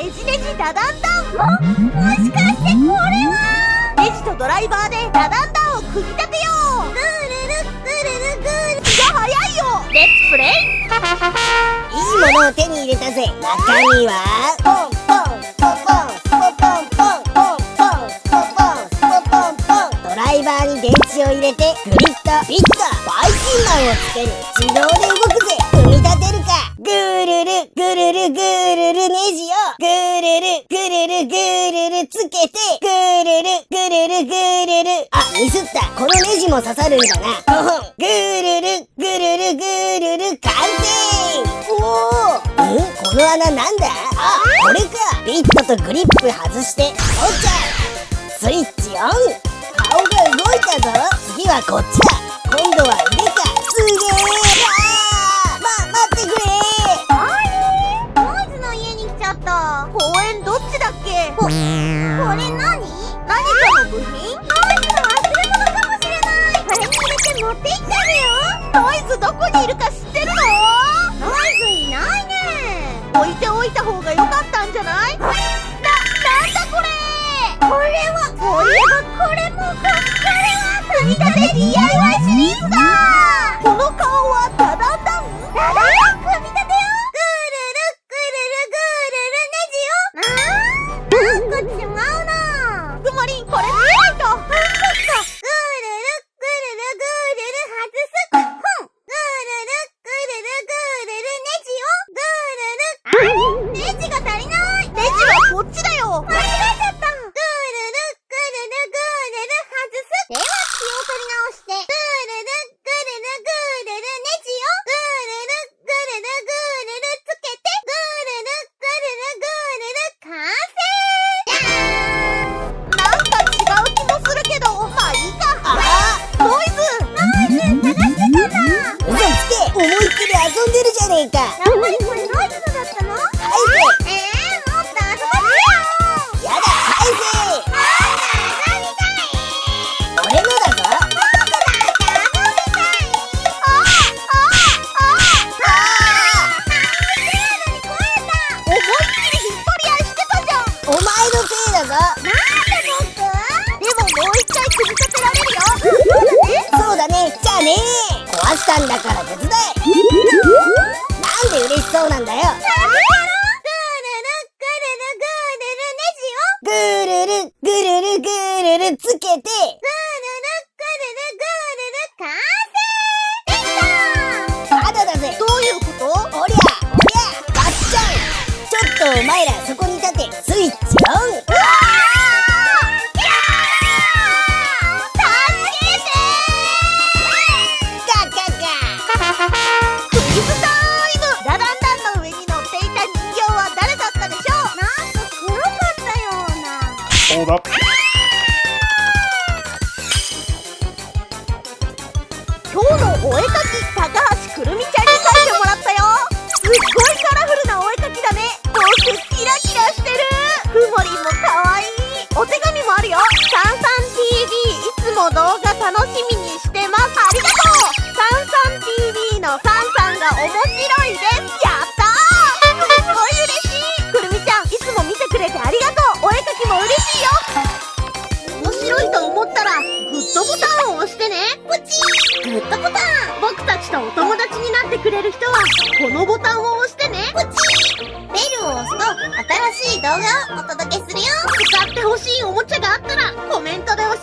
ネジネジダダンダン。もしかしてこれはネジとドライバーでダダンダンを組み立てよう。グールルグルルグール。気が早いよ。レッツプレイ。いいものを手に入れたぜ。中身はポンポンポポンポポンポンポンポンポポンポポンポン。ドライバーに電池を入れてグリッドピッとバイキンマンをつける。自動で動くぜ。組み立てるか。グルルグルルグルルネジをグルルグルルグルルつけてグルルグルルグルル。あ、ミスった。このネジも刺さるんだな。グルルグルルグルル完成。おお、この穴なんだ。あ、これか。ピットとグリップ外して折っちゃう。スイッチオン。顔が動いたぞ。次はこっちだ。今度は腕か。すげえ。待ってくれ。ノイズの家に来ちゃった。公園どっちだっけ。これ何かの部品。ノイズの忘れ物かもしれない。これに入れて持って行ってあげよう。ノイズどこにいるか知ってるの。ノイズいないね。置いておいた方が良かったんじゃない。なんだこれ。これはそういえばこれもこれは組み立て DIY シリーズだ。この顔はダダンダン。ダダンダン組み立てよ。グルルグルルグルルネジよ。なんか違うな。くまりんこれ見えないと。そっか。グルルグルルグルル外す。グルルグルルグルルネジよ。グルル。ネジが足りない。ネジはこっちだよ。間違えちゃった。グルルグルルグルル外す。では気を取り直して。グルルグルルグルルネジよ。グルルグルルグルルつけて。グルルグルルグルル完成。なんか違う気もするけど、まあいいか。ノイズ探してたんだ。嘘つけ。思いっきり遊んでるじゃねえか。やっぱりこれノイズのだったの。返せ。もっと遊ばせよ。やだ、返せ。俺のだぞ。お前のせいだぞ。なんで僕？でももう一回組み立てられるよ。そうだね。じゃあね。壊したんだから手伝え。なんで嬉しそうなんだよ。グルルグルルグルルつけて。グルルグルルグルル完成。できた。まだだぜ。どういうこと？おりゃガッチャン。ちょっとお前らそこに立て。スイッチオン。そうだ。今日のお絵かき、高橋くるみちゃんに描いてもらったよ。すっごいカラフルなお絵かきだね。こうしてキラキラしてる。ふもりんもかわいい。お手紙もあるよ。サンサン TV いつも動画楽しみにしてます。ありがとう。サンサン TV のサンさんが面白いです。やったー。すごい嬉しい。くるみちゃんいつも見てくれてありがとう。お絵かきも嬉しいよ。面白いと思ったらグッドボタンを押してね。ポチー。グッドボタン。僕たちとお友達になってくれる人はこのボタンを押してね。ポチー。ベルを押すと新しい動画をお届けするよ。使ってほしいおもちゃがあったらコメントで教